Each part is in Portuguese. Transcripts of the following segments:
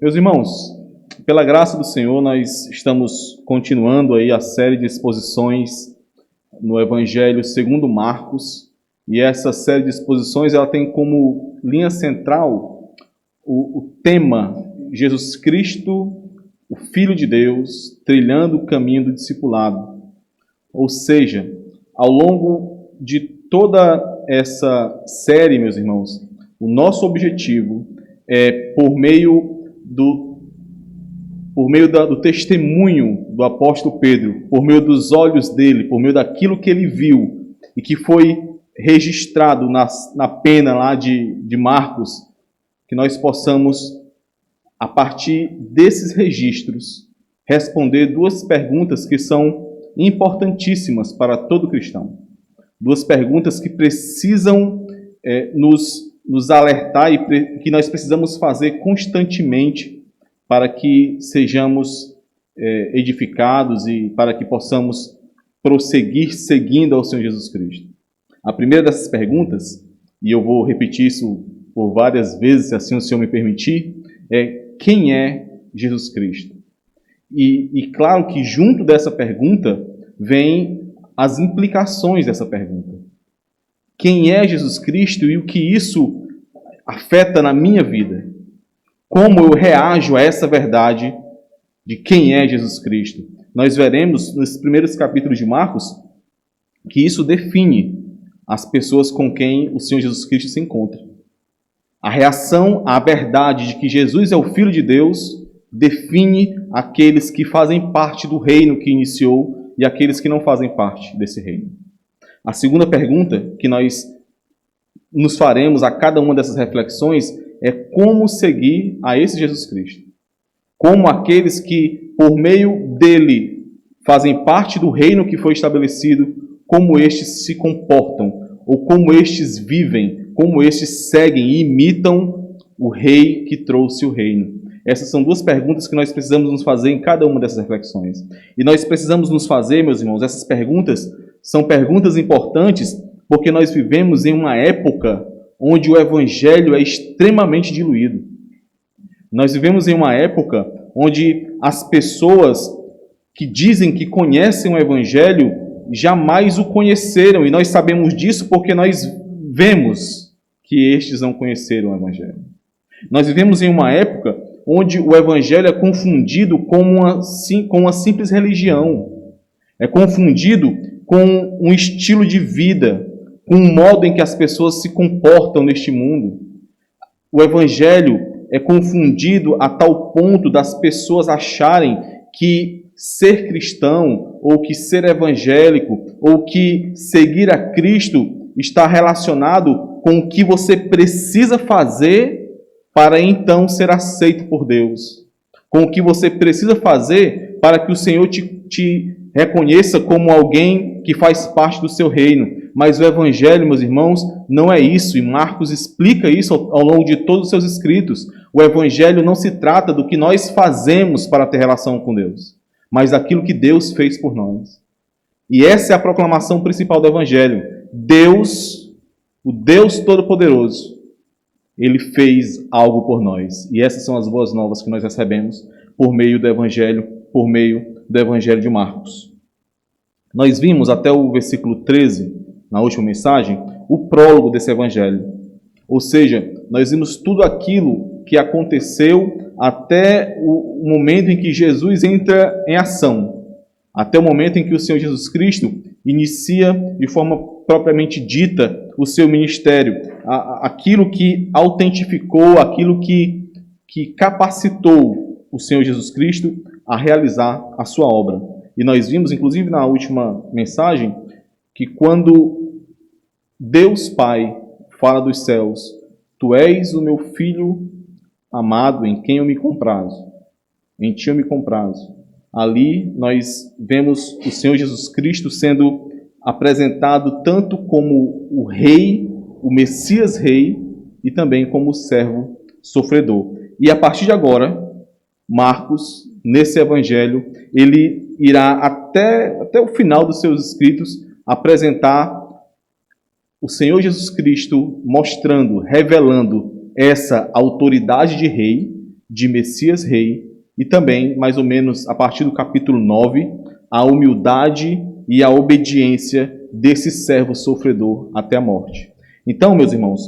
Meus irmãos, pela graça do Senhor, nós estamos continuando aí a série de exposições no Evangelho segundo Marcos, e essa série de exposições ela tem como linha central o tema Jesus Cristo, o Filho de Deus, trilhando o caminho do discipulado. Ou seja, ao longo de toda essa série, meus irmãos, o nosso objetivo é, por meio do testemunho do apóstolo Pedro, por meio dos olhos dele, por meio daquilo que ele viu e que foi registrado na pena lá de Marcos, que nós possamos, a partir desses registros, responder duas perguntas que são importantíssimas para todo cristão. Duas perguntas que precisam nos alertar e que nós precisamos fazer constantemente para que sejamos edificados e para que possamos prosseguir seguindo ao Senhor Jesus Cristo. A primeira dessas perguntas, e eu vou repetir isso por várias vezes, se assim o Senhor me permitir, é: quem é Jesus Cristo? E claro que junto dessa pergunta vem as implicações dessa pergunta. Quem é Jesus Cristo e o que isso afeta na minha vida? Como eu reajo a essa verdade de quem é Jesus Cristo? Nós veremos nos primeiros capítulos de Marcos que isso define as pessoas com quem o Senhor Jesus Cristo se encontra. A reação à verdade de que Jesus é o Filho de Deus define aqueles que fazem parte do reino que iniciou e aqueles que não fazem parte desse reino. A segunda pergunta que nós nos faremos a cada uma dessas reflexões é como seguir a esse Jesus Cristo. Como aqueles que, por meio dele, fazem parte do reino que foi estabelecido, como estes se comportam, ou como estes vivem, como estes seguem e imitam o rei que trouxe o reino. Essas são duas perguntas que nós precisamos nos fazer em cada uma dessas reflexões. E nós precisamos nos fazer, meus irmãos, essas perguntas são perguntas importantes porque nós vivemos em uma época onde o evangelho é extremamente diluído. Nós vivemos em uma época onde as pessoas que dizem que conhecem o evangelho jamais o conheceram, e nós sabemos disso porque nós vemos que estes não conheceram o evangelho. Nós vivemos em uma época onde o evangelho é confundido com uma simples religião, é confundido com um estilo de vida, com o modo em que as pessoas se comportam neste mundo. O evangelho é confundido a tal ponto das pessoas acharem que ser cristão, ou que ser evangélico, ou que seguir a Cristo está relacionado com o que você precisa fazer para então ser aceito por Deus. Com o que você precisa fazer para que o Senhor te reconheça como alguém que faz parte do seu reino. Mas o evangelho, meus irmãos, não é isso. E Marcos explica isso ao longo de todos os seus escritos. O evangelho não se trata do que nós fazemos para ter relação com Deus, mas daquilo que Deus fez por nós. E essa é a proclamação principal do evangelho. Deus, o Deus Todo-Poderoso, Ele fez algo por nós. E essas são as boas novas que nós recebemos por meio do evangelho de Marcos. Nós vimos até o versículo 13, na última mensagem, o prólogo desse evangelho. Ou seja, nós vimos tudo aquilo que aconteceu até o momento em que Jesus entra em ação. Até o momento em que o Senhor Jesus Cristo inicia de forma propriamente dita o seu ministério. Aquilo que autentificou, aquilo que capacitou o Senhor Jesus Cristo a realizar a sua obra. E nós vimos, inclusive na última mensagem, que quando Deus Pai fala dos céus: Tu és o meu Filho amado, em quem eu me comprazo. Em ti eu me comprazo. Ali nós vemos o Senhor Jesus Cristo sendo apresentado tanto como o Rei, o Messias Rei, e também como o servo sofredor. E a partir de agora, Marcos, nesse evangelho, ele irá até o final dos seus escritos apresentar o Senhor Jesus Cristo mostrando, revelando essa autoridade de rei de Messias Rei, e também, mais ou menos, a partir do capítulo 9, a humildade e a obediência desse servo sofredor até a morte. Então, meus irmãos,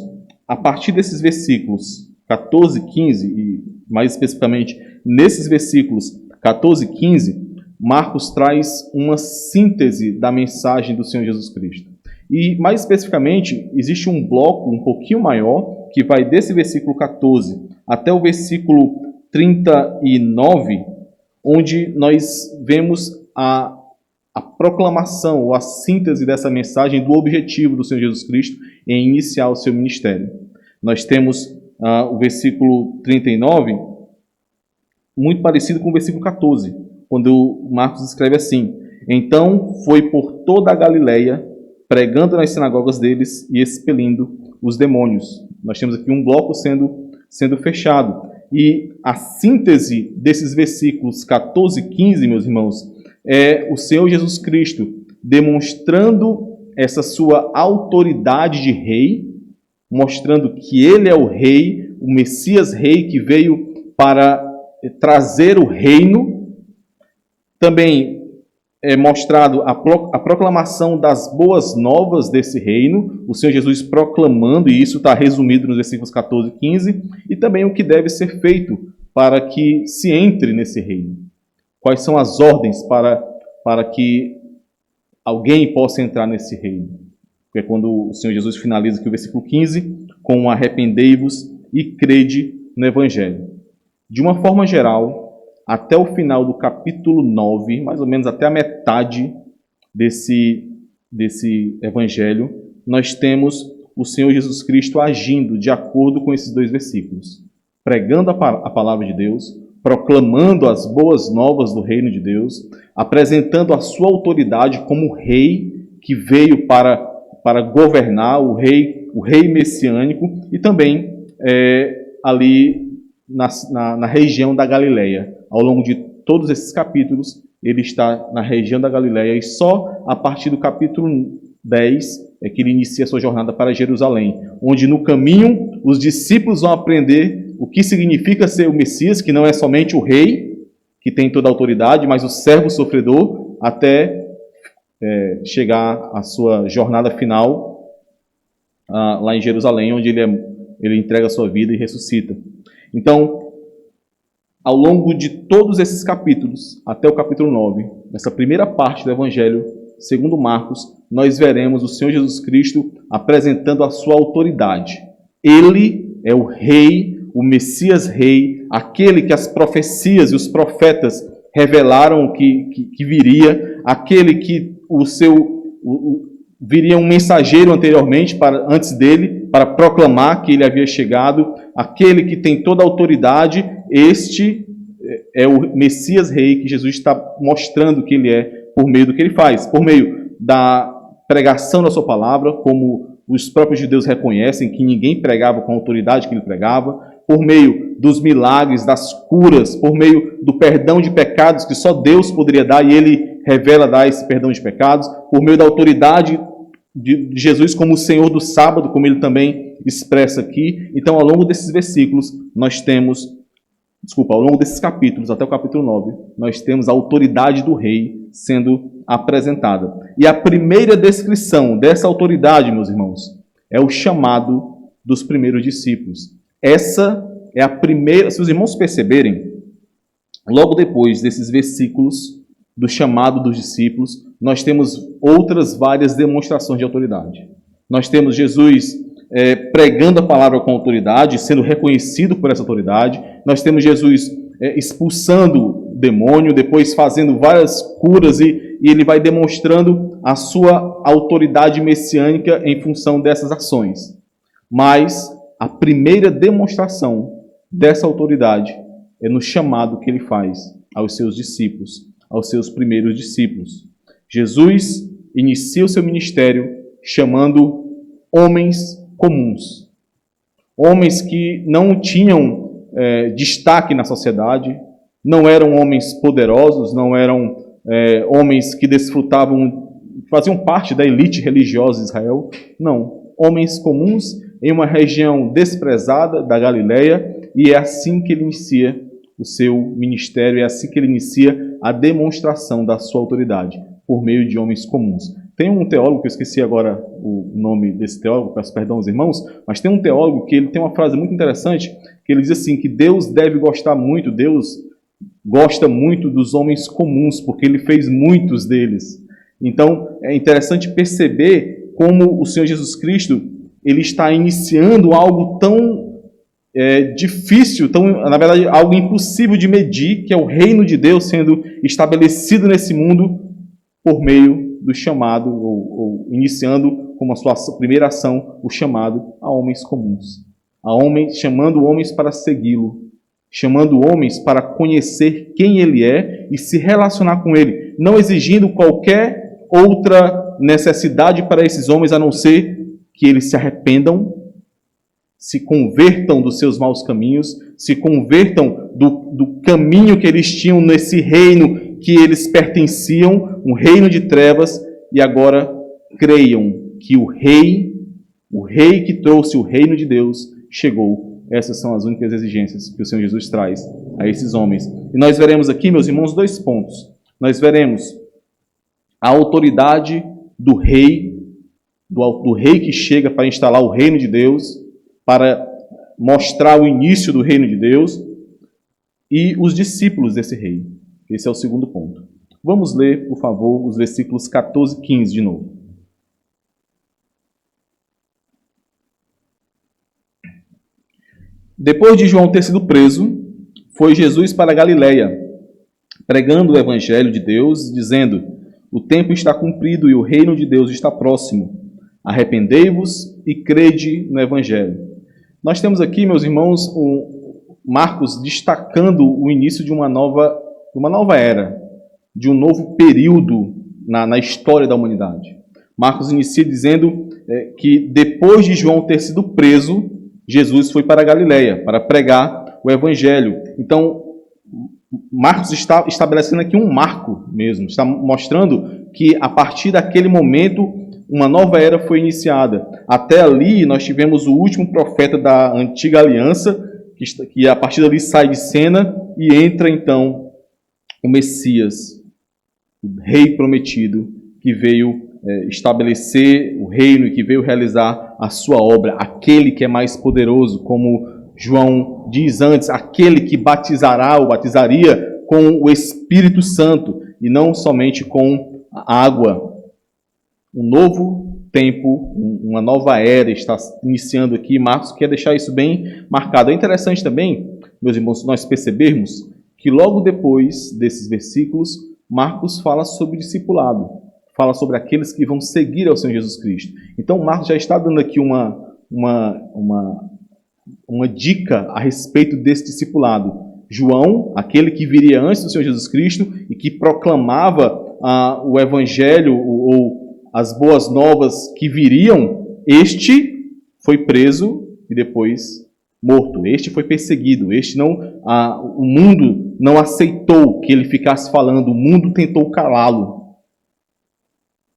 a partir desses versículos 14 e 15, e mais especificamente nesses versículos 14 e 15, Marcos traz uma síntese da mensagem do Senhor Jesus Cristo. E, mais especificamente, existe um bloco um pouquinho maior, que vai desse versículo 14 até o versículo 39, onde nós vemos a proclamação, ou a síntese dessa mensagem do objetivo do Senhor Jesus Cristo em iniciar o seu ministério. Nós temos o versículo 39, muito parecido com o versículo 14, quando Marcos escreve assim: então foi por toda a Galileia, pregando nas sinagogas deles e expelindo os demônios. Nós temos aqui um bloco sendo fechado. E a síntese desses versículos 14 e 15, meus irmãos, é o Senhor Jesus Cristo demonstrando essa sua autoridade de rei, mostrando que ele é o rei, o Messias Rei que veio para trazer o reino. Também é mostrado a proclamação das boas novas desse reino, o Senhor Jesus proclamando, e isso está resumido nos versículos 14 e 15, e também o que deve ser feito para que se entre nesse reino. Quais são as ordens para que alguém possa entrar nesse reino? Que é quando o Senhor Jesus finaliza aqui o versículo 15, com arrependei-vos e crede no Evangelho. De uma forma geral, até o final do capítulo 9, mais ou menos até a metade desse evangelho, nós temos o Senhor Jesus Cristo agindo de acordo com esses dois versículos, pregando a palavra de Deus, proclamando as boas novas do reino de Deus, apresentando a sua autoridade como rei que veio para governar, o rei messiânico, e também ali na região da Galileia. Ao longo de todos esses capítulos, ele está na região da Galileia, e só a partir do capítulo 10 é que ele inicia a sua jornada para Jerusalém, onde no caminho os discípulos vão aprender o que significa ser o Messias, que não é somente o rei, que tem toda a autoridade, mas o servo sofredor, até chegar à sua jornada final lá em Jerusalém, onde ele entrega a sua vida e ressuscita. Então, ao longo de todos esses capítulos, até o capítulo 9, nessa primeira parte do Evangelho, segundo Marcos, nós veremos o Senhor Jesus Cristo apresentando a sua autoridade. Ele é o Rei, o Messias Rei, aquele que as profecias e os profetas revelaram que viria, aquele que viria um mensageiro anteriormente, antes dele, para proclamar que ele havia chegado, aquele que tem toda a autoridade. Este é o Messias Rei que Jesus está mostrando que ele é por meio do que ele faz, por meio da pregação da sua palavra, como os próprios judeus reconhecem que ninguém pregava com a autoridade que ele pregava, por meio dos milagres, das curas, por meio do perdão de pecados que só Deus poderia dar, e ele revela dar esse perdão de pecados, por meio da autoridade de Jesus como o Senhor do sábado, como ele também expressa aqui. Então, ao longo desses versículos, ao longo desses capítulos, até o capítulo 9, nós temos a autoridade do rei sendo apresentada. E a primeira descrição dessa autoridade, meus irmãos, é o chamado dos primeiros discípulos. Essa é a primeira, se os irmãos perceberem, logo depois desses versículos do chamado dos discípulos, nós temos outras várias demonstrações de autoridade. Nós temos Jesus pregando a palavra com autoridade, sendo reconhecido por essa autoridade. Nós temos Jesus expulsando o demônio, depois fazendo várias curas, e ele vai demonstrando a sua autoridade messiânica em função dessas ações. Mas a primeira demonstração dessa autoridade é no chamado que ele faz aos seus discípulos, aos seus primeiros discípulos. Jesus inicia o seu ministério chamando homens comuns, homens que não tinham destaque na sociedade, não eram homens poderosos, não eram homens que faziam parte da elite religiosa de Israel, não, homens comuns em uma região desprezada da Galileia, e é assim que ele inicia o seu ministério, é assim que ele inicia a demonstração da sua autoridade, por meio de homens comuns. Tem um teólogo, que eu esqueci agora o nome desse teólogo, peço perdão aos irmãos, mas tem um teólogo que ele tem uma frase muito interessante, que ele diz assim, que Deus deve gostar muito, Deus gosta muito dos homens comuns, porque ele fez muitos deles. Então, é interessante perceber como o Senhor Jesus Cristo, ele está iniciando algo tão difícil, na verdade, algo impossível de medir, que é o reino de Deus sendo estabelecido nesse mundo por meio do chamado, ou iniciando como a sua primeira ação, o chamado a homens comuns. Chamando homens para segui-lo, chamando homens para conhecer quem ele é e se relacionar com ele, não exigindo qualquer outra necessidade para esses homens, a não ser que eles se arrependam, se convertam dos seus maus caminhos, se convertam do caminho que eles tinham nesse reino que eles pertenciam, um reino de trevas, e agora creiam que o rei que trouxe o reino de Deus, chegou. Essas são as únicas exigências que o Senhor Jesus traz a esses homens. E nós veremos aqui, meus irmãos, 2 pontos. Nós veremos a autoridade do rei que chega para instalar o reino de Deus, para mostrar o início do reino de Deus, e os discípulos desse rei. Esse é o segundo ponto. Vamos ler, por favor, os versículos 14 e 15 de novo. Depois de João ter sido preso, foi Jesus para Galiléia, pregando o evangelho de Deus, dizendo: o tempo está cumprido e o reino de Deus está próximo. Arrependei-vos e crede no evangelho. Nós temos aqui, meus irmãos, Marcos destacando o início de uma nova era, de um novo período na história da humanidade. Marcos inicia dizendo que depois de João ter sido preso, Jesus foi para a Galiléia para pregar o evangelho. Então, Marcos está estabelecendo aqui um marco mesmo, está mostrando que a partir daquele momento uma nova era foi iniciada. Até ali nós tivemos o último profeta da antiga aliança, que a partir dali sai de cena e entra então o Messias, o rei prometido, que veio estabelecer o reino e que veio realizar a sua obra, aquele que é mais poderoso, como João diz antes, aquele que batizaria com o Espírito Santo e não somente com a água. Um novo tempo, uma nova era está iniciando aqui. Marcos quer deixar isso bem marcado. É interessante também, meus irmãos, nós percebermos que logo depois desses versículos, Marcos fala sobre discipulado, fala sobre aqueles que vão seguir ao Senhor Jesus Cristo. Então, Marcos já está dando aqui uma dica a respeito desse discipulado. João, aquele que viria antes do Senhor Jesus Cristo e que proclamava o Evangelho ou as boas novas que viriam, este foi preso e depois morto. Este foi perseguido. O mundo não aceitou que ele ficasse falando. O mundo tentou calá-lo.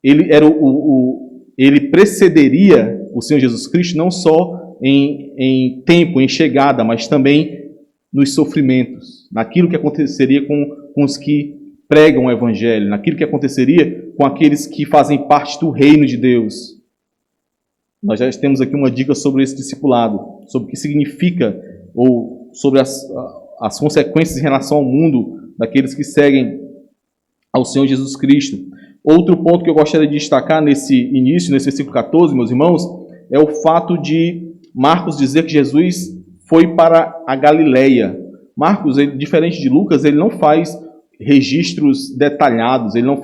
Ele precederia o Senhor Jesus Cristo não só em tempo, em chegada, mas também nos sofrimentos, naquilo que aconteceria com os que pregam o Evangelho, naquilo que aconteceria com aqueles que fazem parte do reino de Deus. Nós já temos aqui uma dica sobre esse discipulado, sobre o que significa, ou sobre as consequências em relação ao mundo daqueles que seguem ao Senhor Jesus Cristo. Outro ponto que eu gostaria de destacar nesse início, nesse versículo 14, meus irmãos, é o fato de Marcos dizer que Jesus foi para a Galiléia. Marcos, diferente de Lucas, ele não faz registros detalhados, ele não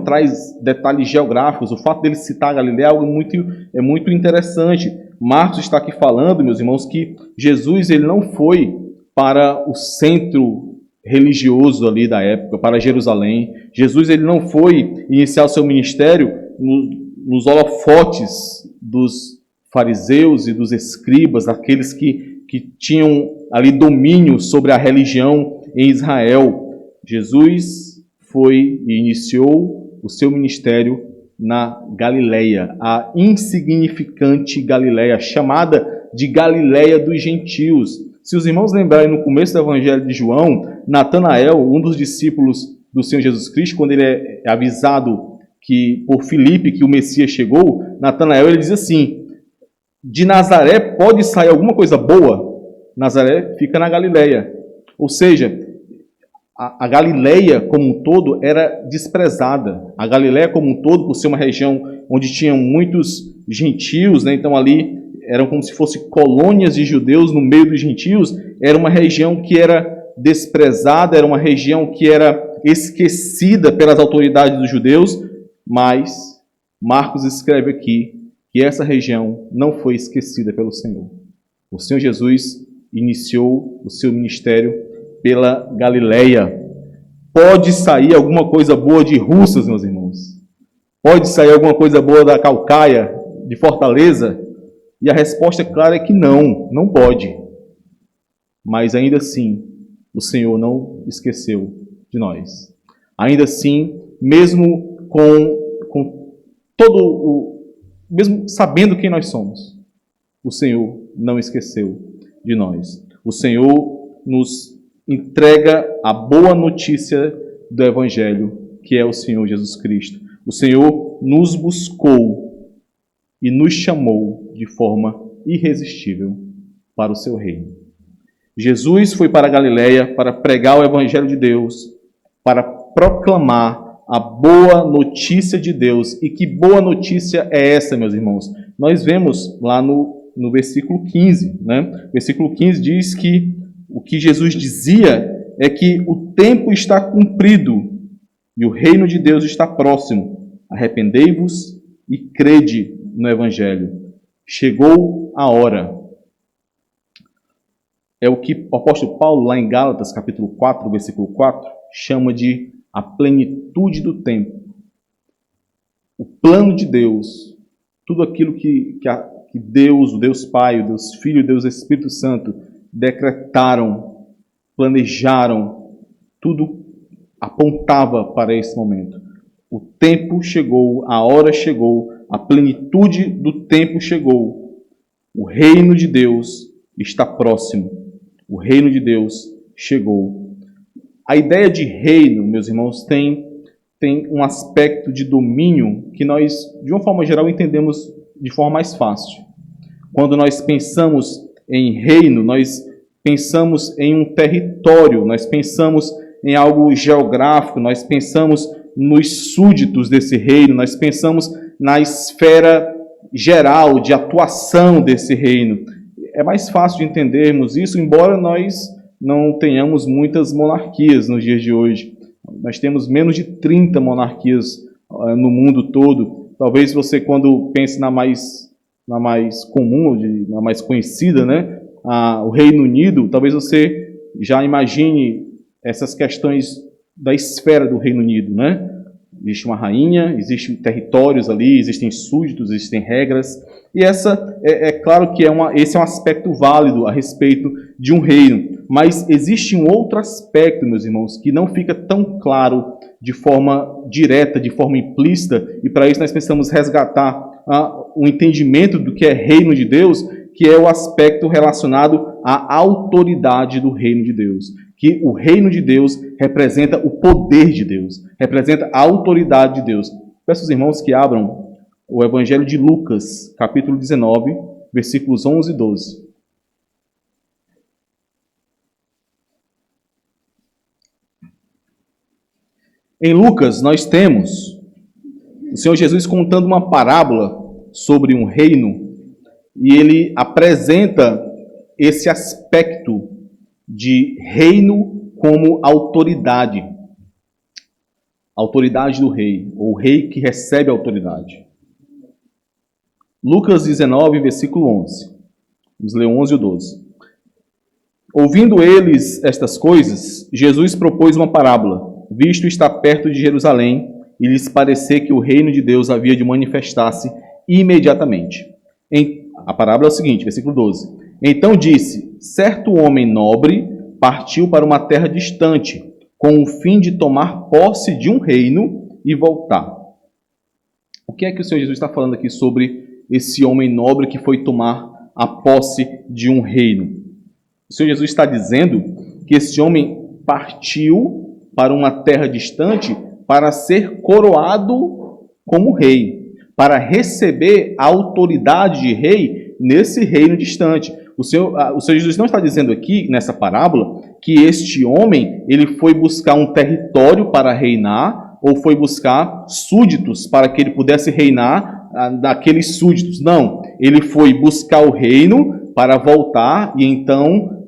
traz detalhes geográficos. O fato dele citar a Galiléia é algo muito interessante. Marcos está aqui falando, meus irmãos, que Jesus ele não foi para o centro religioso ali da época, para Jerusalém. Jesus ele não foi iniciar o seu ministério nos holofotes dos fariseus e dos escribas, aqueles que tinham ali domínio sobre a religião em Israel. Jesus foi e iniciou o seu ministério na Galiléia, a insignificante Galiléia, chamada de Galiléia dos gentios. Se os irmãos lembrarem no começo do Evangelho de João, Natanael, um dos discípulos do Senhor Jesus Cristo, quando ele é avisado por Filipe que o Messias chegou, Natanael ele diz assim: de Nazaré pode sair alguma coisa boa? Nazaré fica na Galiléia. Ou seja, a Galiléia como um todo era desprezada. A Galiléia como um todo, por ser uma região onde tinham muitos gentios, né? Então ali eram como se fossem colônias de judeus no meio dos gentios, era uma região que era desprezada, era uma região que era esquecida pelas autoridades dos judeus, mas Marcos escreve aqui que essa região não foi esquecida pelo Senhor. O Senhor Jesus iniciou o seu ministério pela Galiléia. Pode sair alguma coisa boa de Russas, meus irmãos? Pode sair alguma coisa boa da Caucaia, de Fortaleza? E a resposta clara é que não, não pode. Mas ainda assim, o Senhor não esqueceu de nós. Ainda assim, mesmo com mesmo sabendo quem nós somos, o Senhor não esqueceu de nós. O Senhor nos entrega a boa notícia do Evangelho, que é o Senhor Jesus Cristo. O Senhor nos buscou e nos chamou de forma irresistível para o seu reino. Jesus foi para a Galiléia para pregar o Evangelho de Deus, para proclamar a boa notícia de Deus. E que boa notícia é essa, meus irmãos? Nós vemos lá no versículo 15, né? Versículo 15 diz que o que Jesus dizia é que o tempo está cumprido e o reino de Deus está próximo. Arrependei-vos e crede no Evangelho. Chegou a hora. É o que o apóstolo Paulo, lá em Gálatas, capítulo 4, versículo 4, chama de a plenitude do tempo. O plano de Deus, tudo aquilo que Deus, o Deus Pai, o Deus Filho, o Deus Espírito Santo decretaram, planejaram, tudo apontava para esse momento. O tempo chegou, a hora chegou, a plenitude do tempo chegou. O reino de Deus está próximo. O reino de Deus chegou. A ideia de reino, meus irmãos, tem um aspecto de domínio que nós, de uma forma geral, entendemos de forma mais fácil. Quando nós pensamos em reino, nós pensamos em um território, nós pensamos em algo geográfico, nós pensamos nos súditos desse reino, nós pensamos na esfera geral de atuação desse reino. É mais fácil de entendermos isso, embora nós não tenhamos muitas monarquias nos dias de hoje. Nós temos menos de 30 monarquias no mundo todo. Talvez você, quando pense na mais comum, na mais conhecida, né? O Reino Unido, talvez você já imagine essas questões da esfera do Reino Unido, né? Existe uma rainha, existem territórios ali, existem súditos, existem regras. E é claro que esse é um aspecto válido a respeito de um reino. Mas existe um outro aspecto, meus irmãos, que não fica tão claro de forma direta, de forma implícita, e para isso nós precisamos resgatar o entendimento do que é reino de Deus, que é o aspecto relacionado à autoridade do reino de Deus. Que o reino de Deus representa o poder de Deus, representa a autoridade de Deus. Peço aos irmãos que abram o Evangelho de Lucas, capítulo 19, versículos 11 e 12. Em Lucas, nós temos o Senhor Jesus contando uma parábola sobre um reino, e ele apresenta esse aspecto de reino como autoridade. Autoridade do rei, ou o rei que recebe a autoridade. Lucas 19, versículo 11. Vamos ler 11 e 12. Ouvindo eles estas coisas, Jesus propôs uma parábola, visto estar perto de Jerusalém, e lhes parecer que o reino de Deus havia de manifestar-se imediatamente. A parábola é o seguinte, versículo 12. Então disse, certo homem nobre partiu para uma terra distante, com o fim de tomar posse de um reino e voltar. O que é que o Senhor Jesus está falando aqui sobre esse homem nobre que foi tomar a posse de um reino. O Senhor Jesus está dizendo que esse homem partiu para uma terra distante para ser coroado como rei, para receber a autoridade de rei nesse reino distante. O Senhor Jesus não está dizendo aqui, nessa parábola, que este homem ele foi buscar um território para reinar ou foi buscar súditos para que ele pudesse reinar daqueles súditos. Não, ele foi buscar o reino para voltar e então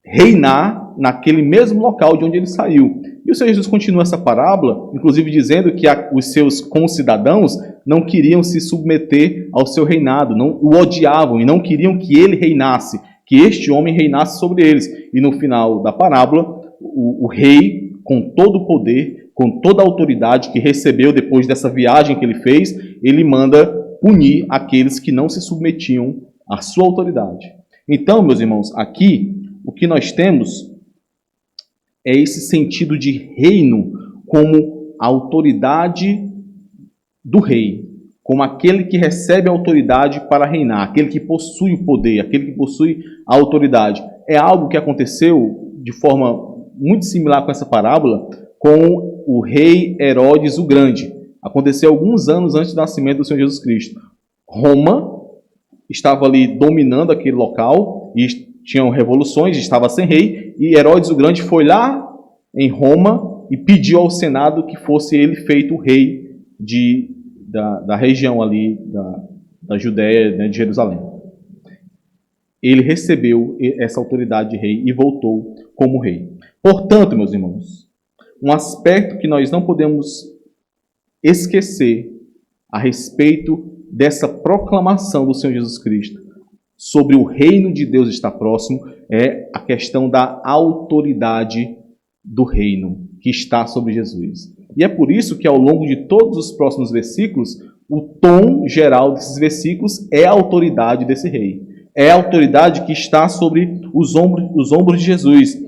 reinar naquele mesmo local de onde ele saiu. E o Senhor Jesus continua essa parábola, inclusive dizendo que os seus concidadãos não queriam se submeter ao seu reinado, não o odiavam e não queriam que ele reinasse, que este homem reinasse sobre eles. E no final da parábola, o rei, com todo o poder, com toda a autoridade que recebeu depois dessa viagem que ele fez, ele manda punir aqueles que não se submetiam à sua autoridade. Então, meus irmãos, aqui o que nós temos é esse sentido de reino como a autoridade do rei, como aquele que recebe a autoridade para reinar, aquele que possui o poder, aquele que possui a autoridade. É algo que aconteceu de forma muito similar com essa parábola com o rei Herodes o Grande. Aconteceu alguns anos antes do nascimento do Senhor Jesus Cristo. Roma estava ali dominando aquele local e tinham revoluções, estava sem rei, e Herodes o Grande foi lá em Roma e pediu ao Senado que fosse ele feito rei da região ali da Judéia, né, de Jerusalém. Ele recebeu essa autoridade de rei e voltou como rei. Portanto, meus irmãos, um aspecto que nós não podemos esquecer a respeito dessa proclamação do Senhor Jesus Cristo sobre o reino de Deus estar próximo é a questão da autoridade do reino que está sobre Jesus. E é por isso que ao longo de todos os próximos versículos, o tom geral desses versículos é a autoridade desse rei. É a autoridade que está sobre os ombros de Jesus.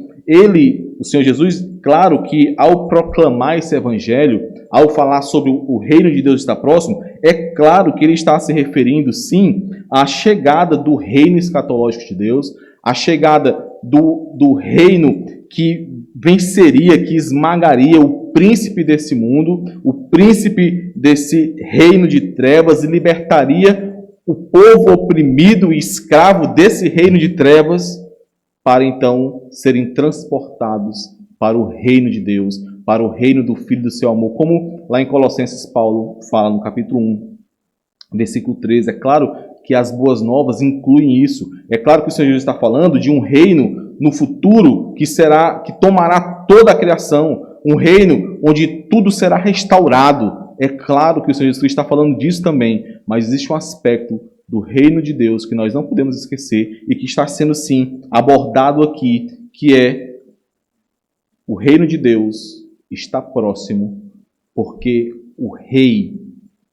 O Senhor Jesus, claro que ao proclamar esse evangelho, ao falar sobre o reino de Deus estar próximo, é claro que ele está se referindo, sim, à chegada do reino escatológico de Deus, à chegada do reino que venceria, que esmagaria o príncipe desse mundo, o príncipe desse reino de trevas e libertaria o povo oprimido e escravo desse reino de trevas para então serem transportados para o reino de Deus, para o reino do Filho do seu amor, como lá em Colossenses Paulo fala no capítulo 1, versículo 13. É claro que as boas novas incluem isso. É claro que o Senhor Jesus está falando de um reino no futuro que tomará toda a criação, um reino onde tudo será restaurado. É claro que o Senhor Jesus está falando disso também, mas existe um aspecto do reino de Deus que nós não podemos esquecer e que está sendo, sim, abordado aqui, que é o reino de Deus está próximo porque o rei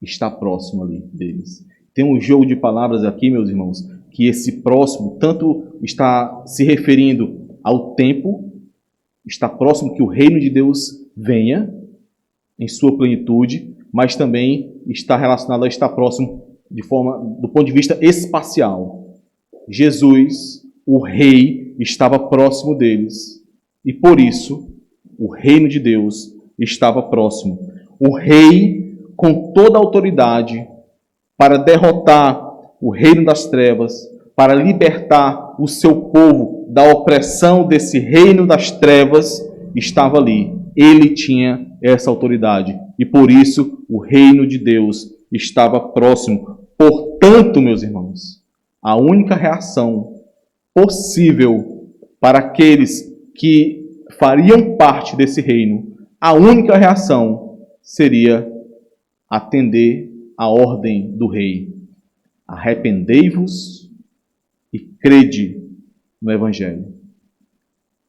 está próximo ali deles. Tem um jogo de palavras aqui, meus irmãos, que esse próximo tanto está se referindo ao tempo, está próximo que o reino de Deus venha em sua plenitude, mas também está relacionado a estar próximo do ponto de vista espacial. Jesus, o rei, estava próximo deles e por isso o reino de Deus estava próximo. O rei, com toda a autoridade, para derrotar o reino das trevas, para libertar o seu povo da opressão desse reino das trevas, estava ali. Ele tinha essa autoridade. E por isso o reino de Deus estava próximo. Portanto, meus irmãos, a única reação possível para aqueles que fariam parte desse reino, a única reação seria atender a ordem do rei. Arrependei-vos e crede no Evangelho.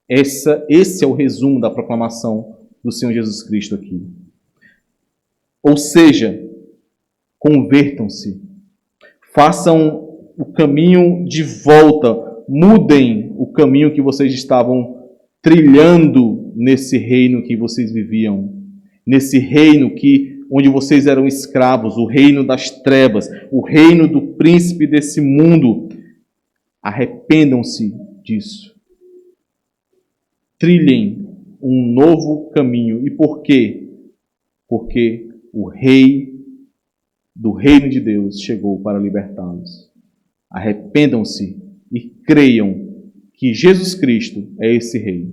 Esse é o resumo da proclamação do Senhor Jesus Cristo aqui. Ou seja, convertam-se, façam o caminho de volta, mudem o caminho que vocês estavam trilhando nesse reino que vocês viviam, nesse reino onde vocês eram escravos, o reino das trevas, o reino do príncipe desse mundo, Arrependam-se disso. Trilhem um novo caminho. E por quê? Porque o Rei do reino de Deus chegou para libertá-los. Arrependam-se e creiam que Jesus Cristo é esse Rei.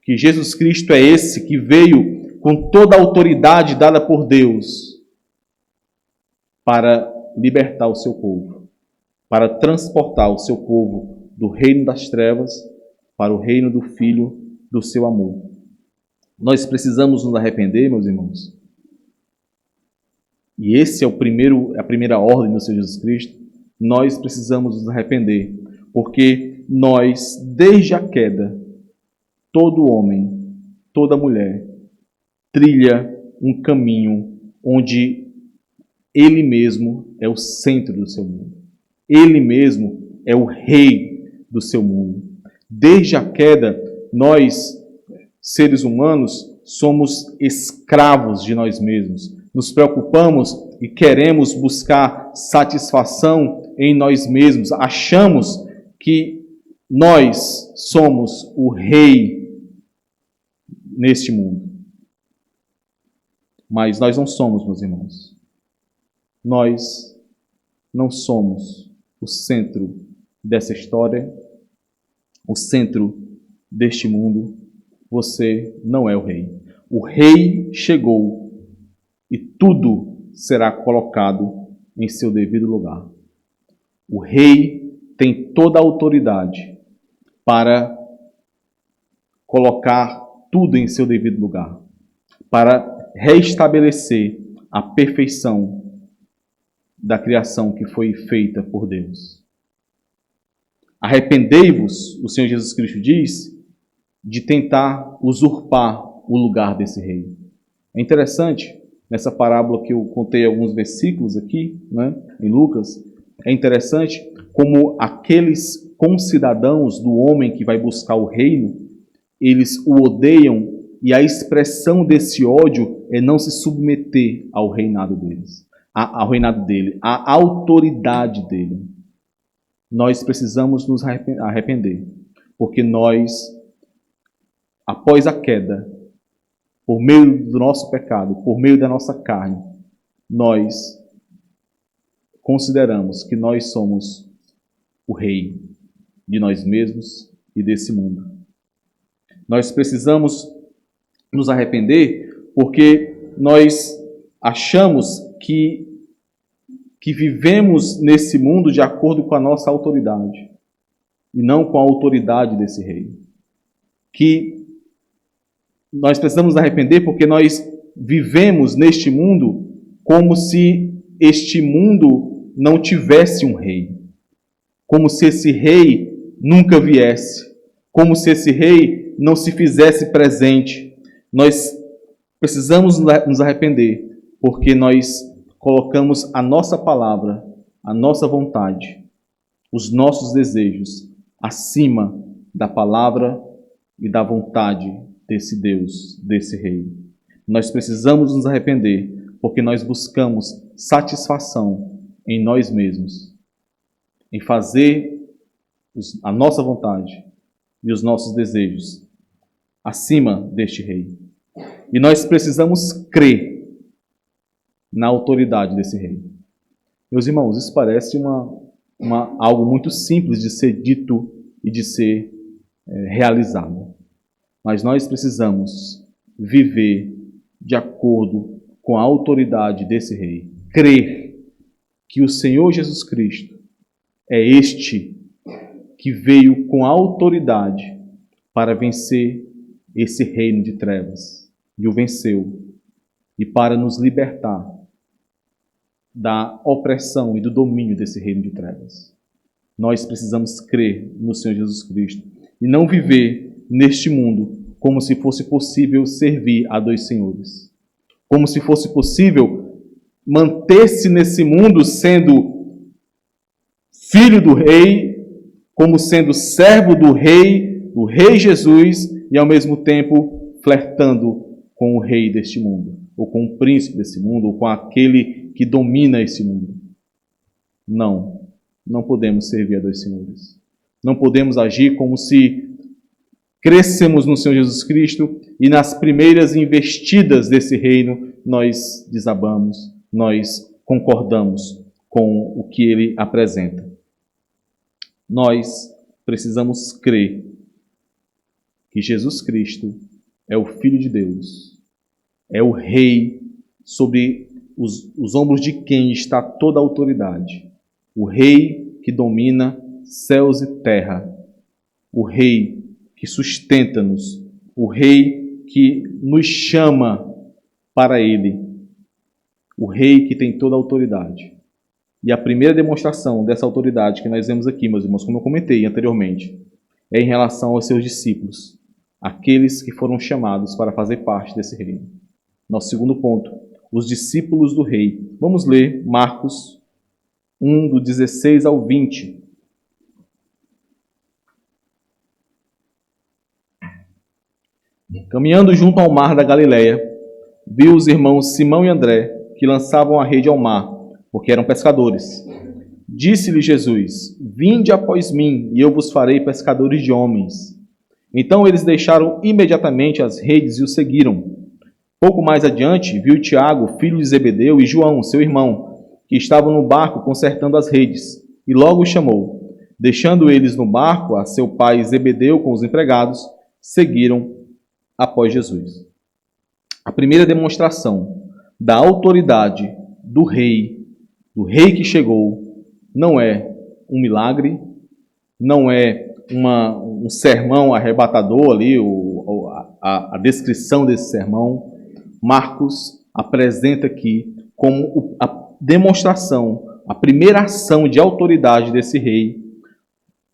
Que Jesus Cristo é esse que veio com toda a autoridade dada por Deus para libertar o seu povo, para transportar o seu povo do reino das trevas para o reino do Filho do seu amor. Nós precisamos nos arrepender, meus irmãos. E esse é a primeira ordem do Senhor Jesus Cristo. Nós precisamos nos arrepender, porque nós, desde a queda, todo homem, toda mulher, trilha um caminho onde ele mesmo é o centro do seu mundo. Ele mesmo é o rei do seu mundo. Desde a queda, nós, seres humanos, somos escravos de nós mesmos. Nos preocupamos e queremos buscar satisfação em nós mesmos. Achamos que nós somos o rei neste mundo. Mas nós não somos, meus irmãos. Nós não somos o centro dessa história, o centro deste mundo. Você não é o rei. O rei chegou e tudo será colocado em seu devido lugar. O rei tem toda a autoridade para colocar tudo em seu devido lugar, para restabelecer a perfeição da criação que foi feita por Deus. Arrependei-vos, o Senhor Jesus Cristo diz, de tentar usurpar o lugar desse rei. É interessante, nessa parábola que eu contei alguns versículos aqui, né, em Lucas, é interessante como aqueles concidadãos do homem que vai buscar o reino, eles o odeiam, e a expressão desse ódio é não se submeter ao reinado deles, ao reinado dele, à autoridade dele. Nós precisamos nos arrepender, porque nós, após a queda, por meio do nosso pecado, por meio da nossa carne, nós consideramos que nós somos o rei de nós mesmos e desse mundo. Nós precisamos nos arrepender porque nós achamos que vivemos nesse mundo de acordo com a nossa autoridade e não com a autoridade desse rei. Que nós precisamos nos arrepender porque nós vivemos neste mundo como se este mundo não tivesse um rei. Como se esse rei nunca viesse. Como se esse rei não se fizesse presente. Nós precisamos nos arrepender porque nós colocamos a nossa palavra, a nossa vontade, os nossos desejos acima da palavra e da vontade desse Deus, desse Rei. Nós precisamos nos arrepender porque nós buscamos satisfação em nós mesmos, em fazer a nossa vontade e os nossos desejos acima deste Rei. E nós precisamos crer na autoridade desse Rei. Meus irmãos, isso parece algo muito simples de ser dito e de ser realizado. Mas nós precisamos viver de acordo com a autoridade desse Rei. Crer que o Senhor Jesus Cristo é este que veio com autoridade para vencer esse reino de trevas. E o venceu. E para nos libertar da opressão e do domínio desse reino de trevas. Nós precisamos crer no Senhor Jesus Cristo e não viver neste mundo como se fosse possível servir a dois senhores. Como se fosse possível manter-se nesse mundo sendo filho do rei, como sendo servo do rei Jesus, e ao mesmo tempo flertando com o rei deste mundo, ou com o príncipe desse mundo, ou com aquele que domina esse mundo. Não podemos servir a dois senhores. não podemos agir como se crescemos no Senhor Jesus Cristo e nas primeiras investidas desse reino nós desabamos, nós concordamos com o que ele apresenta. Nós precisamos crer que Jesus Cristo é o Filho de Deus, é o Rei sobre os ombros de quem está toda a autoridade, o Rei que domina céus e terra, o Rei que sustenta-nos, o Rei que nos chama para Ele, o Rei que tem toda a autoridade. E a primeira demonstração dessa autoridade que nós vemos aqui, meus irmãos, como eu comentei anteriormente, é em relação aos seus discípulos, aqueles que foram chamados para fazer parte desse reino. Nosso segundo ponto, os discípulos do rei. Vamos ler Marcos 1, do 16 ao 20. Caminhando junto ao mar da Galileia, viu os irmãos Simão e André, que lançavam a rede ao mar, porque eram pescadores. Disse-lhe Jesus: Vinde após mim, e eu vos farei pescadores de homens. Então eles deixaram imediatamente as redes e o seguiram. Pouco mais adiante, viu Tiago, filho de Zebedeu, e João, seu irmão, que estavam no barco consertando as redes, e logo o chamou. Deixando eles no barco, a seu pai Zebedeu com os empregados, seguiram após Jesus. A primeira demonstração da autoridade do rei que chegou, não é um milagre, não é um sermão arrebatador ali, a descrição desse sermão. Marcos apresenta aqui como a demonstração, a primeira ação de autoridade desse rei,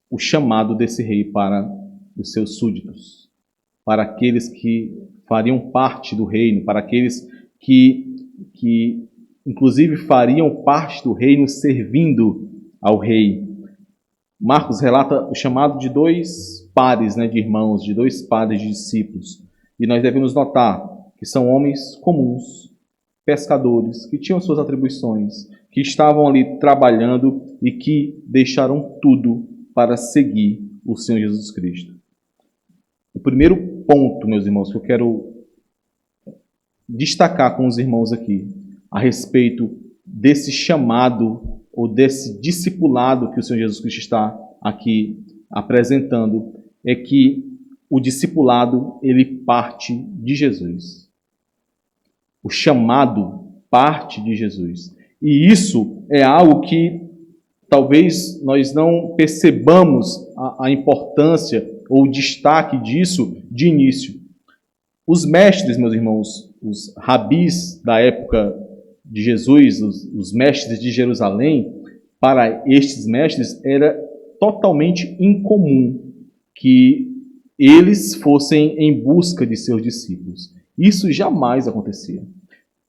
o chamado desse rei para os seus súditos, para aqueles que fariam parte do reino, para aqueles que inclusive fariam parte do reino servindo ao rei. Marcos relata o chamado de dois pares, de irmãos, de dois pares de discípulos. E nós devemos notar que são homens comuns, pescadores, que tinham suas atribuições, que estavam ali trabalhando e que deixaram tudo para seguir o Senhor Jesus Cristo. O primeiro ponto, meus irmãos, que eu quero destacar com os irmãos aqui, a respeito desse chamado ou desse discipulado que o Senhor Jesus Cristo está aqui apresentando, é que o discipulado, ele parte de Jesus. O chamado parte de Jesus. E isso é algo que talvez nós não percebamos a importância ou o destaque disso de início. Os mestres, meus irmãos, os rabis da época de Jesus, os mestres de Jerusalém, para estes mestres era totalmente incomum que eles fossem em busca de seus discípulos. Isso jamais acontecia.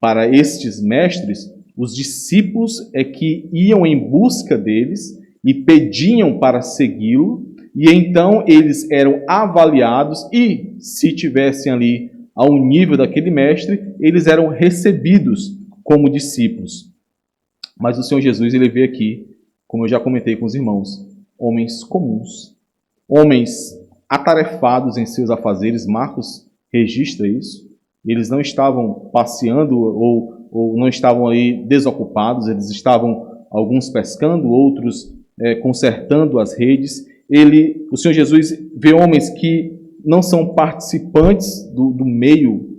Para estes mestres, os discípulos é que iam em busca deles e pediam para segui-lo, e então eles eram avaliados e, se tivessem ali ao nível daquele mestre, eles eram recebidos como discípulos. Mas o Senhor Jesus, ele vê aqui, como eu já comentei com os irmãos, homens comuns, homens atarefados em seus afazeres. Marcos registra isso. Eles não estavam passeando ou não estavam aí desocupados, eles estavam, alguns pescando, outros consertando as redes. O Senhor Jesus vê homens que não são participantes do meio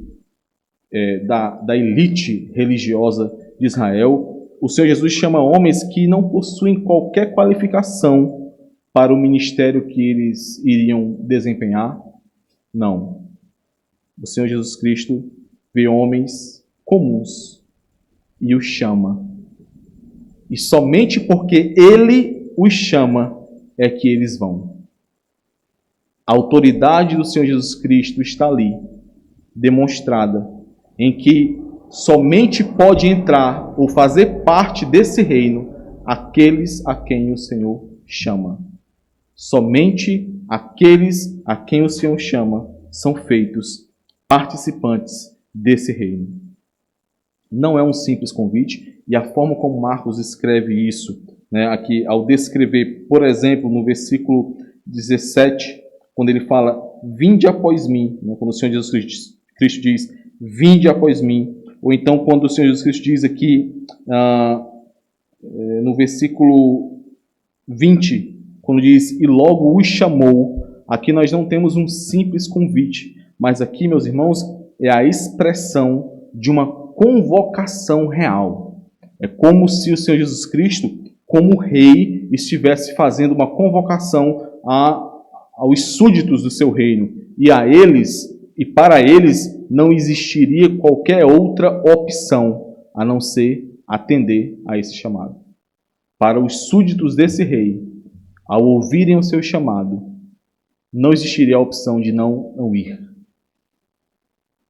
da elite religiosa de Israel. O Senhor Jesus chama homens que não possuem qualquer qualificação para o ministério que eles iriam desempenhar. Não. O Senhor Jesus Cristo vê homens comuns e os chama. E somente porque Ele os chama é que eles vão. A autoridade do Senhor Jesus Cristo está ali, demonstrada, em que somente pode entrar ou fazer parte desse reino aqueles a quem o Senhor chama. Somente aqueles a quem o Senhor chama são feitos participantes desse reino. Não é um simples convite, e a forma como Marcos escreve isso, aqui, ao descrever, por exemplo, no versículo 17, quando ele fala, vinde após mim, né? Quando o Senhor Jesus Cristo diz, vinde após mim, ou então quando o Senhor Jesus Cristo diz aqui, no versículo 20, quando diz, e logo os chamou, aqui nós não temos um simples convite, mas aqui, meus irmãos, é a expressão de uma convocação real. É como se o Senhor Jesus Cristo, como rei, estivesse fazendo uma convocação aos súditos do seu reino. E a eles, e para eles, não existiria qualquer outra opção a não ser atender a esse chamado. Para os súditos desse rei, ao ouvirem o seu chamado, não existiria a opção de não ir.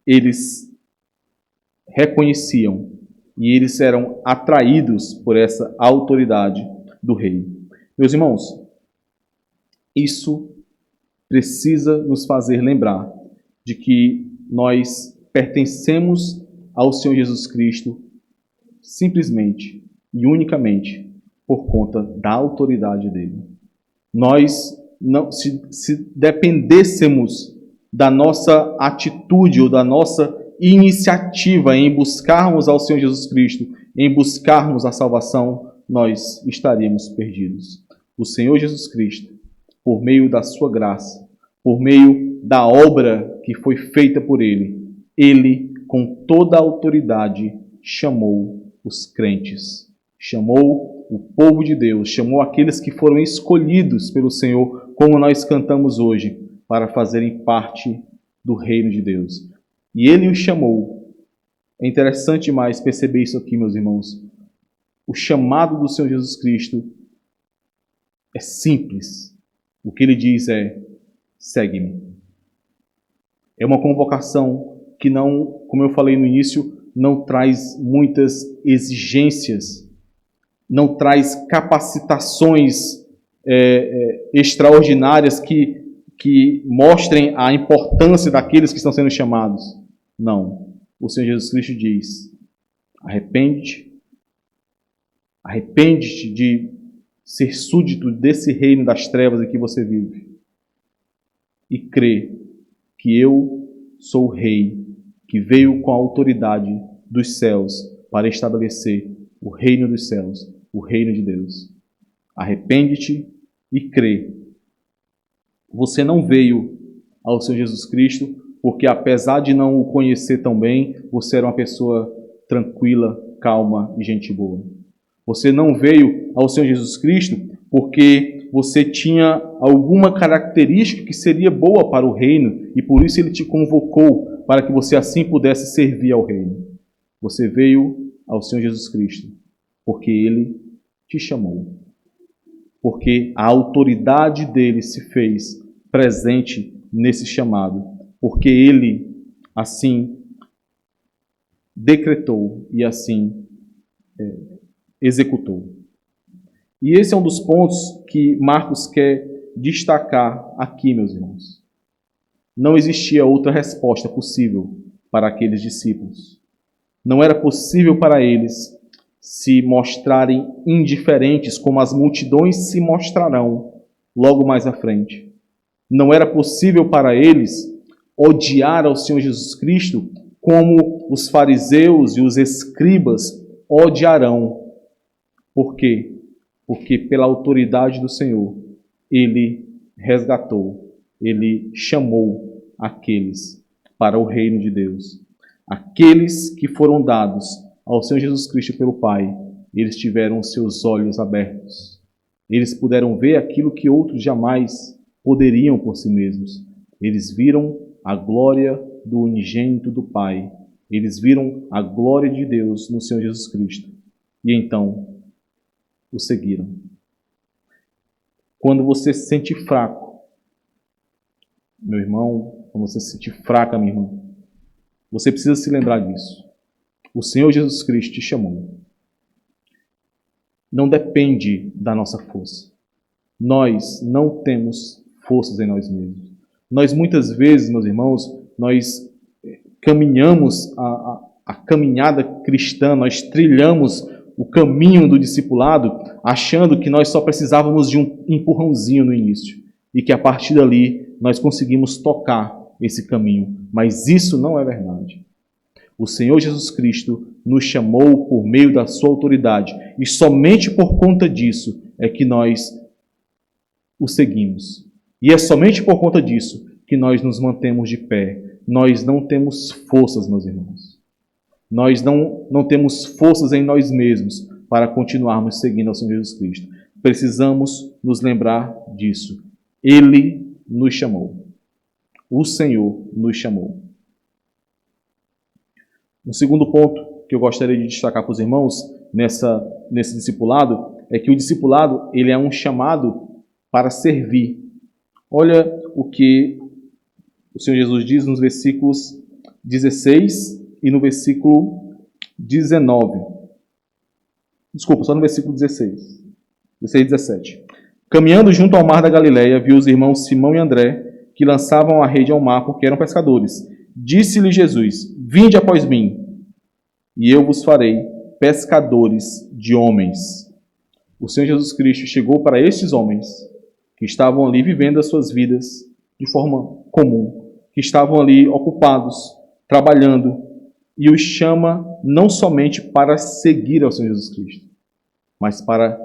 Eles reconheciam e eles eram atraídos por essa autoridade do rei. Meus irmãos, isso precisa nos fazer lembrar de que nós pertencemos ao Senhor Jesus Cristo simplesmente e unicamente por conta da autoridade dele. Nós, não, se dependêssemos da nossa atitude ou da nossa iniciativa em buscarmos ao Senhor Jesus Cristo, em buscarmos a salvação, nós estaríamos perdidos. O Senhor Jesus Cristo, por meio da sua graça, por meio da obra que foi feita por Ele, Ele, com toda a autoridade, chamou os crentes, chamou o povo de Deus, chamou aqueles que foram escolhidos pelo Senhor, como nós cantamos hoje, para fazerem parte do reino de Deus. E Ele os chamou. É interessante demais perceber isso aqui, meus irmãos. O chamado do Senhor Jesus Cristo é simples. O que Ele diz é, segue-me. É uma convocação que não, como eu falei no início, não traz muitas exigências, não traz capacitações extraordinárias que mostrem a importância daqueles que estão sendo chamados. Não. O Senhor Jesus Cristo diz, arrepende-te de ser súdito desse reino das trevas em que você vive e crê que eu sou o rei que veio com a autoridade dos céus para estabelecer o reino dos céus, o reino de Deus. Arrepende-te e crê. Você não veio ao Senhor Jesus Cristo porque, apesar de não o conhecer tão bem, você era uma pessoa tranquila, calma e gente boa. Você não veio ao Senhor Jesus Cristo porque você tinha alguma característica que seria boa para o reino e por isso Ele te convocou para que você assim pudesse servir ao reino. Você veio ao Senhor Jesus Cristo porque Ele te chamou. Porque a autoridade dele se fez presente nesse chamado. Porque ele assim decretou e assim executou. E esse é um dos pontos que Marcos quer destacar aqui, meus irmãos. Não existia outra resposta possível para aqueles discípulos. Não era possível para eles se mostrarem indiferentes, como as multidões se mostrarão logo mais à frente. Não era possível para eles odiar ao Senhor Jesus Cristo como os fariseus e os escribas odiarão. Por quê? Porque pela autoridade do Senhor, Ele resgatou, Ele chamou aqueles para o reino de Deus. Aqueles que foram dados ao Senhor Jesus Cristo pelo Pai, eles tiveram seus olhos abertos. Eles puderam ver aquilo que outros jamais poderiam por si mesmos. Eles viram a glória do unigênito do Pai. Eles viram a glória de Deus no Senhor Jesus Cristo. E então o seguiram. Quando você se sente fraco, meu irmão, quando você se sente fraca, minha irmã, você precisa se lembrar disso. O Senhor Jesus Cristo te chamou. Não depende da nossa força. Nós não temos forças em nós mesmos. Nós muitas vezes, meus irmãos, nós caminhamos a caminhada cristã, nós trilhamos o caminho do discipulado, achando que nós só precisávamos de um empurrãozinho no início. e que a partir dali nós conseguimos tocar esse caminho. Mas isso não é verdade. O Senhor Jesus Cristo nos chamou por meio da sua autoridade e somente por conta disso é que nós o seguimos. E é somente por conta disso que nós nos mantemos de pé. Nós não temos forças, meus irmãos. Nós não temos forças em nós mesmos para continuarmos seguindo ao Senhor Jesus Cristo. Precisamos nos lembrar disso. Ele nos chamou. O Senhor nos chamou. Um segundo ponto que eu gostaria de destacar para os irmãos nesse discipulado é que o discipulado ele é um chamado para servir. Olha o que o Senhor Jesus diz nos versículos 16 e no versículo 19. Desculpa, só no versículo 16. 16 e 17. Caminhando junto ao mar da Galileia, viu os irmãos Simão e André, que lançavam a rede ao mar porque eram pescadores. Disse-lhe Jesus: Vinde após mim, e eu vos farei pescadores de homens. O Senhor Jesus Cristo chegou para estes homens que estavam ali vivendo as suas vidas de forma comum, que estavam ali ocupados, trabalhando, e os chama não somente para seguir ao Senhor Jesus Cristo, mas para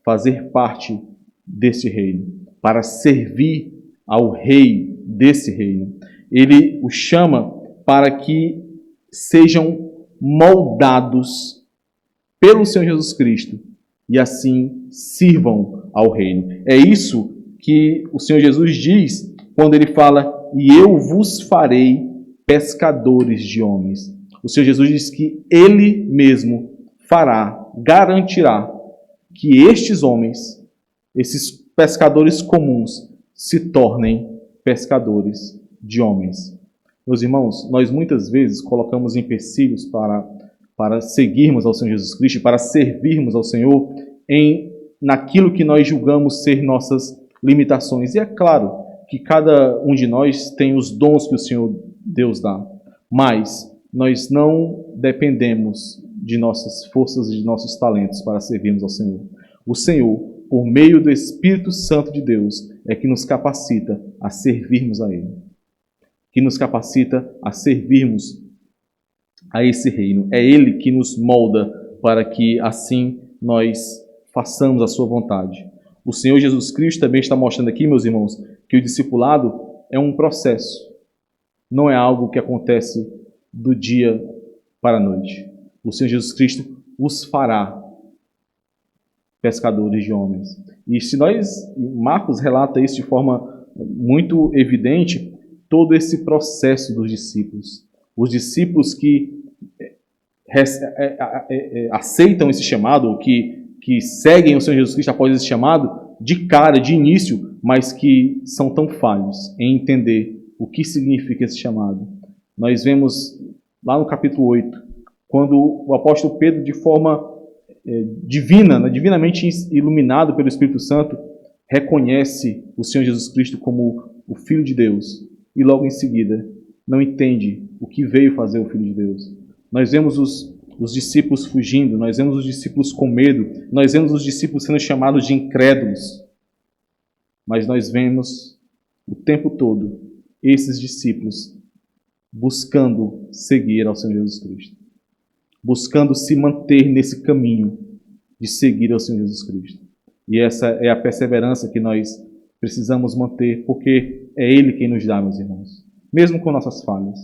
fazer parte desse reino, para servir ao rei desse reino. Ele os chama para que sejam moldados pelo Senhor Jesus Cristo e assim sirvam ao reino. É isso que o Senhor Jesus diz quando ele fala: e eu vos farei pescadores de homens. O Senhor Jesus diz que ele mesmo fará, garantirá que estes homens, esses pescadores comuns, se tornem pescadores de homens. Meus irmãos, nós muitas vezes colocamos empecilhos para seguirmos ao Senhor Jesus Cristo, para servirmos ao Senhor naquilo que nós julgamos ser nossas limitações. E é claro que cada um de nós tem os dons que o Senhor Deus dá, mas nós não dependemos de nossas forças e de nossos talentos para servirmos ao Senhor. O Senhor, por meio do Espírito Santo de Deus, é que nos capacita a servirmos a Ele, que nos capacita a servirmos a esse reino. É Ele que nos molda para que assim nós façamos a sua vontade. O Senhor Jesus Cristo também está mostrando aqui, meus irmãos, que o discipulado é um processo. Não é algo que acontece do dia para a noite. O Senhor Jesus Cristo os fará pescadores de homens. E se Marcos relata isso de forma muito evidente, todo esse processo dos discípulos. Os discípulos que aceitam esse chamado, que seguem o Senhor Jesus Cristo após esse chamado, de cara, de início, mas que são tão falhos em entender o que significa esse chamado. Nós vemos lá no capítulo 8, quando o apóstolo Pedro, de forma divina, divinamente iluminado pelo Espírito Santo, reconhece o Senhor Jesus Cristo como o Filho de Deus e logo em seguida não entende o que veio fazer o Filho de Deus. Nós vemos os discípulos fugindo, nós vemos os discípulos com medo, nós vemos os discípulos sendo chamados de incrédulos, mas nós vemos o tempo todo esses discípulos buscando seguir ao Senhor Jesus Cristo, buscando se manter nesse caminho de seguir ao Senhor Jesus Cristo. E essa é a perseverança que nós precisamos manter, porque é Ele quem nos dá, meus irmãos. Mesmo com nossas falhas,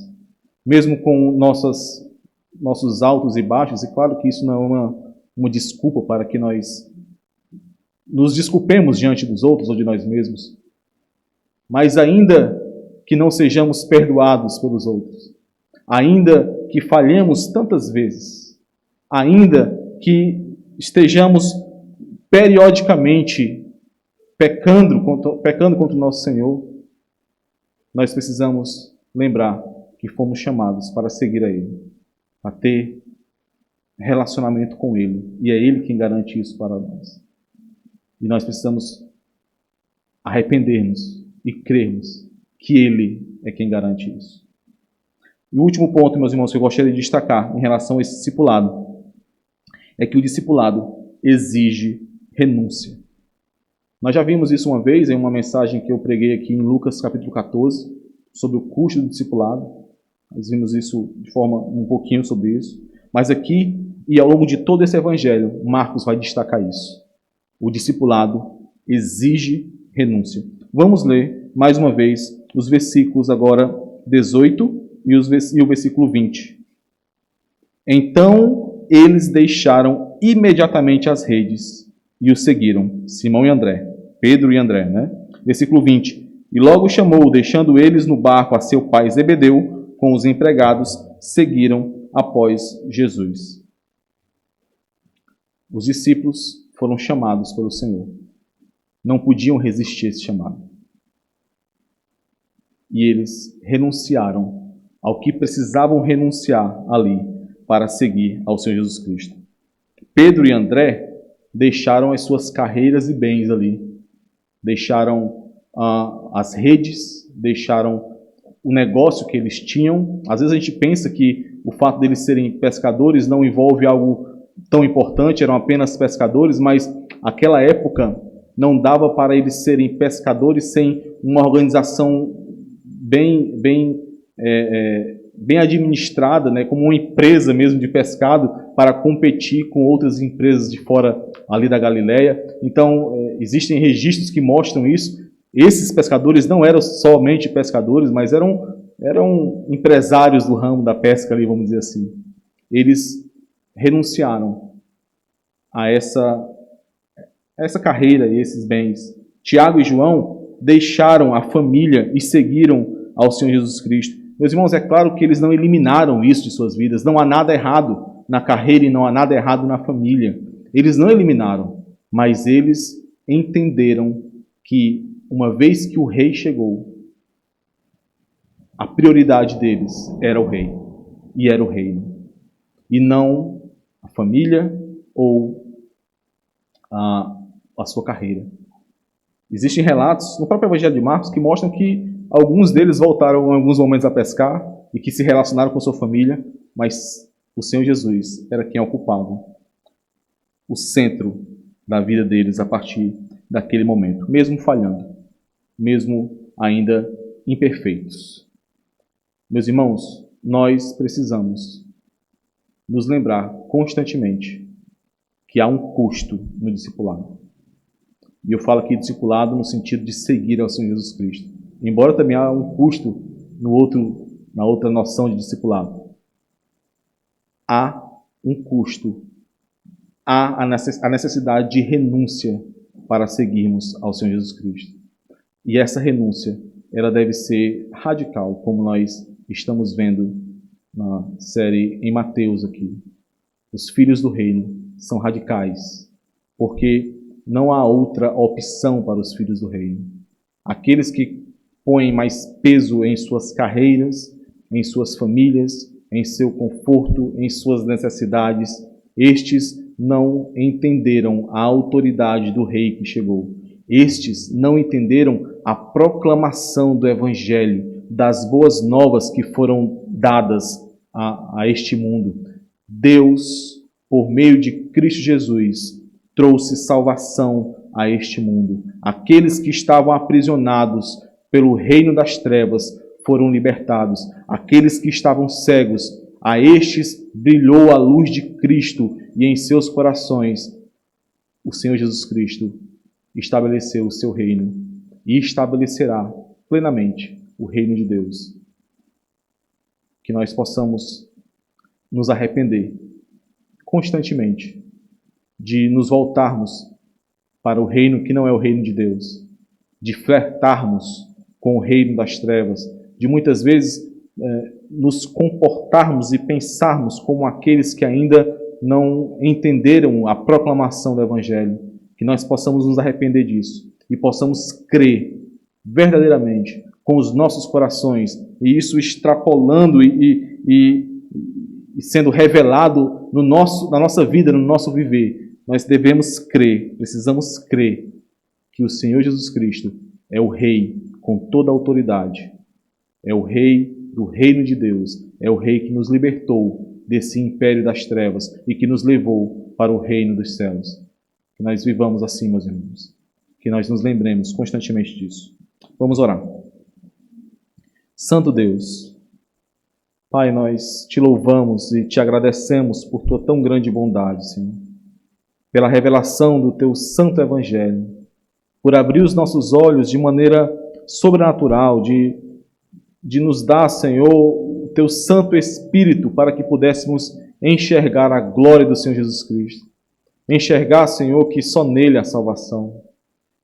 mesmo com nossos altos e baixos, e claro que isso não é uma desculpa para que nós nos desculpemos diante dos outros ou de nós mesmos, mas ainda que não sejamos perdoados pelos outros, ainda que falhemos tantas vezes, ainda que estejamos periodicamente pecando contra o nosso Senhor, nós precisamos lembrar que fomos chamados para seguir a Ele, a ter relacionamento com Ele, e é Ele quem garante isso para nós. E nós precisamos arrepender-nos e crermos que Ele é quem garante isso. E o último ponto, meus irmãos, que eu gostaria de destacar em relação a esse discipulado, é que o discipulado exige renúncia. Nós já vimos isso uma vez em uma mensagem que eu preguei aqui em Lucas capítulo 14, sobre o custo do discipulado. Nós vimos isso de forma um pouquinho sobre isso. Mas aqui, e ao longo de todo esse evangelho, Marcos vai destacar isso. O discipulado exige renúncia. Vamos ler, mais uma vez, os versículos agora 18 e o versículo 20. Então, eles deixaram imediatamente as redes e o seguiram. Simão e André. Pedro e André, né? Versículo 20. E logo chamou, deixando eles no barco a seu pai Zebedeu, com os empregados, seguiram após Jesus. Os discípulos foram chamados pelo Senhor. Não podiam resistir a esse chamado. E eles renunciaram ao que precisavam renunciar ali para seguir ao Senhor Jesus Cristo. Pedro e André deixaram as suas carreiras e bens ali. Deixaram as redes, deixaram o negócio que eles tinham. Às vezes a gente pensa que o fato deles serem pescadores não envolve algo tão importante, eram apenas pescadores, mas aquela época não dava para eles serem pescadores sem uma organização bem administrada, né, como uma empresa mesmo de pescado, para competir com outras empresas de fora ali da Galileia. Então, existem registros que mostram isso. Esses pescadores não eram somente pescadores, mas eram empresários do ramo da pesca ali, vamos dizer assim. Eles renunciaram a essa carreira e esses bens. Tiago e João deixaram a família e seguiram ao Senhor Jesus Cristo. Meus irmãos, é claro que eles não eliminaram isso de suas vidas. Não há nada errado na carreira e não há nada errado na família. Eles não eliminaram, mas eles entenderam que uma vez que o rei chegou, a prioridade deles era o rei e era o reino, e não a família ou a sua carreira. Existem relatos no próprio Evangelho de Marcos que mostram que alguns deles voltaram em alguns momentos a pescar e que se relacionaram com sua família, mas o Senhor Jesus era quem ocupava o centro da vida deles a partir daquele momento, mesmo falhando, mesmo ainda imperfeitos. Meus irmãos, nós precisamos nos lembrar constantemente que há um custo no discipulado. E eu falo aqui discipulado no sentido de seguir ao Senhor Jesus Cristo. Embora também há um custo na outra noção de discipulado. Há um custo, há a necessidade de renúncia para seguirmos ao Senhor Jesus Cristo. E essa renúncia, ela deve ser radical, como nós estamos vendo na série em Mateus aqui. Os filhos do reino são radicais, porque não há outra opção para os filhos do reino. Aqueles que põem mais peso em suas carreiras, em suas famílias, em seu conforto, em suas necessidades, estes não entenderam a autoridade do rei que chegou. Estes não entenderam a proclamação do Evangelho, das boas novas que foram dadas a este mundo. Deus, por meio de Cristo Jesus, trouxe salvação a este mundo. Aqueles que estavam aprisionados pelo reino das trevas foram libertados. Aqueles que estavam cegos, a estes brilhou a luz de Cristo, e em seus corações o Senhor Jesus Cristo estabeleceu o seu reino e estabelecerá plenamente o reino de Deus. Que nós possamos nos arrepender constantemente de nos voltarmos para o reino que não é o reino de Deus, de flertarmos com o reino das trevas, de muitas vezes nos comportarmos e pensarmos como aqueles que ainda não entenderam a proclamação do Evangelho. Que nós possamos nos arrepender disso e possamos crer verdadeiramente com os nossos corações, e isso extrapolando e sendo revelado na nossa vida, no nosso viver. Nós devemos crer, precisamos crer que o Senhor Jesus Cristo é o Rei com toda a autoridade, é o Rei do reino de Deus, é o Rei que nos libertou desse império das trevas e que nos levou para o reino dos céus. Que nós vivamos assim, meus irmãos. que nós nos lembremos constantemente disso. Vamos orar. Santo Deus, Pai, nós te louvamos e te agradecemos por tua tão grande bondade, Senhor, pela revelação do teu santo evangelho, por abrir os nossos olhos de maneira sobrenatural, de nos dar, Senhor, o teu Santo Espírito para que pudéssemos enxergar a glória do Senhor Jesus Cristo. Enxergar, Senhor, que só nele há salvação.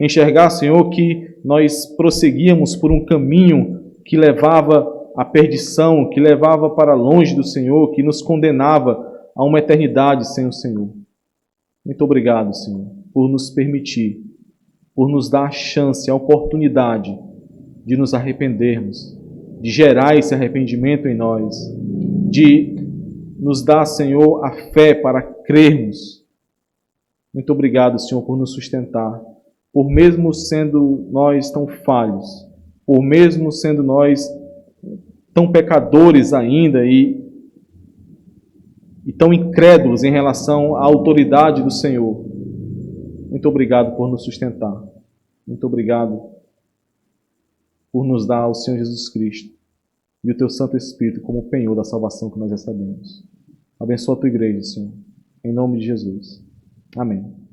Enxergar, Senhor, que nós prosseguíamos por um caminho que levava à perdição, que levava para longe do Senhor, que nos condenava a uma eternidade sem o Senhor. Muito obrigado, Senhor, por nos permitir, por nos dar a chance, a oportunidade de nos arrependermos, de gerar esse arrependimento em nós, de nos dar, Senhor, a fé para crermos. Muito obrigado, Senhor, por nos sustentar, por mesmo sendo nós tão falhos, por mesmo sendo nós tão pecadores ainda e tão incrédulos em relação à autoridade do Senhor. Muito obrigado por nos sustentar. Muito obrigado por nos dar o Senhor Jesus Cristo e o teu Santo Espírito como penhor da salvação que nós recebemos. Abençoa a tua igreja, Senhor, em nome de Jesus. Amém.